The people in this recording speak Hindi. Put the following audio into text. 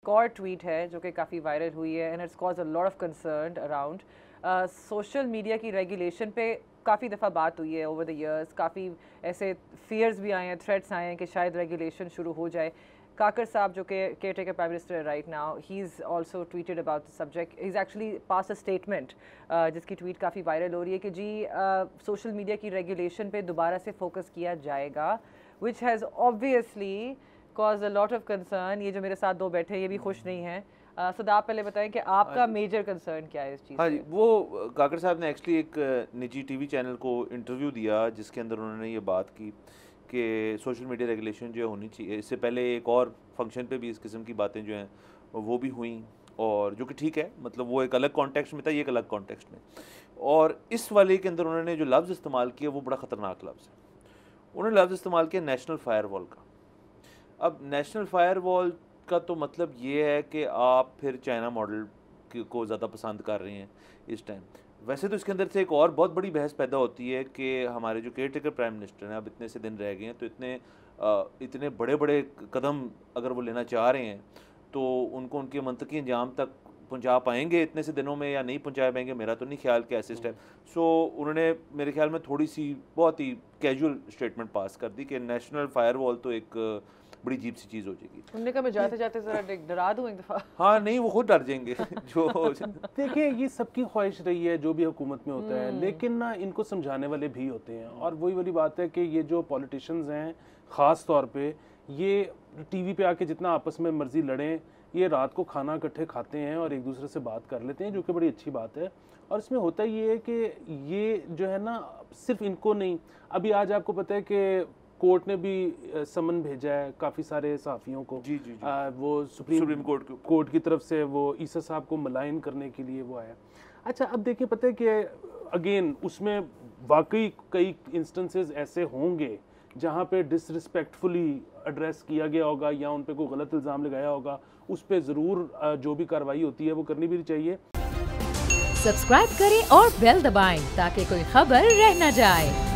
एक और ट्वीट है जो कि काफ़ी वायरल हुई है and it's cause a lot of concern around social media की रेगुलेशन पे काफ़ी दफ़ा बात हुई है ओवर द इयर्स, काफ़ी ऐसे फियर्स भी आए हैं, थ्रेट्स आए हैं कि शायद रेगुलेशन शुरू हो जाए। काकर साहब जो कि care taker prime minister right now, he is also tweeted about the subject, he is actually pass a statement जिसकी ट्वीट काफ़ी वायरल हो रही है कि जी सोशल मीडिया की रेगुलेशन पे दोबारा से फोकस किया जाएगा, which has obviously cause a lot of concern. ये जो मेरे साथ दो बैठे हैं ये भी खुश नहीं हैं। सदा आप पहले बताएं कि आपका मेजर कंसर्न क्या है इस चीज़ हाँ जी, से? वो काकर साहब ने एक्चुअली एक निजी टीवी चैनल को इंटरव्यू दिया जिसके अंदर उन्होंने ये बात की कि सोशल मीडिया रेगुलेशन जो है होनी चाहिए। इससे पहले एक और फंक्शन पे भी इस किस्म की बातें जो हैं वो भी हुई, और जो कि ठीक है, मतलब वो एक अलग कॉन्टेक्स्ट में था, ये एक अलग कॉन्टेक्स्ट में। और इस वाले के अंदर उन्होंने जो लफ्ज़ इस्तेमाल किया वो बड़ा ख़तरनाक लफ्ज़ है। उन्होंने लफ्ज़ इस्तेमाल किया नेशनल फायरवॉल का। अब नेशनल फायरवॉल का तो मतलब ये है कि आप फिर चाइना मॉडल को ज़्यादा पसंद कर रहे हैं इस टाइम। वैसे तो इसके अंदर से एक और बहुत बड़ी बहस पैदा होती है कि हमारे जो केयर टेकर प्राइम मिनिस्टर हैं, अब इतने से दिन रह गए हैं, तो इतने बड़े बड़े कदम अगर वो लेना चाह रहे हैं तो उनको उनके मंतकी अंजाम तक पहुंचा पाएंगे इतने से दिनों में या नहीं पहुंचा पाएंगे, मेरा तो नहीं ख्याल कि ऐसे स्टेप। सो उन्होंने मेरे ख्याल में थोड़ी सी बहुत ही कैजुअल स्टेटमेंट पास कर दी कि नेशनल फायरवॉल तो एक बड़ी अजीब सी चीज़ हो जाएगी। उन्होंने कहा मैं जाते जाते ज़रा डरा दूँ एक दफ़ा। हाँ नहीं, वो खुद डर जाएंगे जो देखिए ये सबकी ख्वाहिश रही है जो भी हुकूमत में होता है, लेकिन ना इनको समझाने वाले भी होते हैं। और वही वाली बात है कि ये जो पॉलिटिशियंस हैं ख़ास तौर पे, ये टीवी पे आके जितना आपस में मर्जी लड़ें, ये रात को खाना इकट्ठे खाते हैं और एक दूसरे से बात कर लेते हैं, जो कि बड़ी अच्छी बात है। और इसमें होता ये है कि ये जो है ना सिर्फ इनको नहीं, अभी आज आपको पता है कि कोर्ट ने भी समन भेजा है काफ़ी सारे सहाफ़ियों को। जी जी, जी। वो सुप्रीम कोर्ट की तरफ से वो ईसा साहब को मलाइन करने के लिए वो आया। अच्छा अब देखिए, पता है कि अगेन उसमें वाकई कई इंस्टेंसेस ऐसे होंगे जहाँ पे डिसरिस्पेक्टफुली एड्रेस किया गया होगा या उन पे कोई गलत इल्ज़ाम लगाया होगा, उस पे ज़रूर जो भी कार्रवाई होती है वो करनी भी चाहिए। सब्सक्राइब करें और बेल दबाएं ताकि कोई खबर रह न जाए।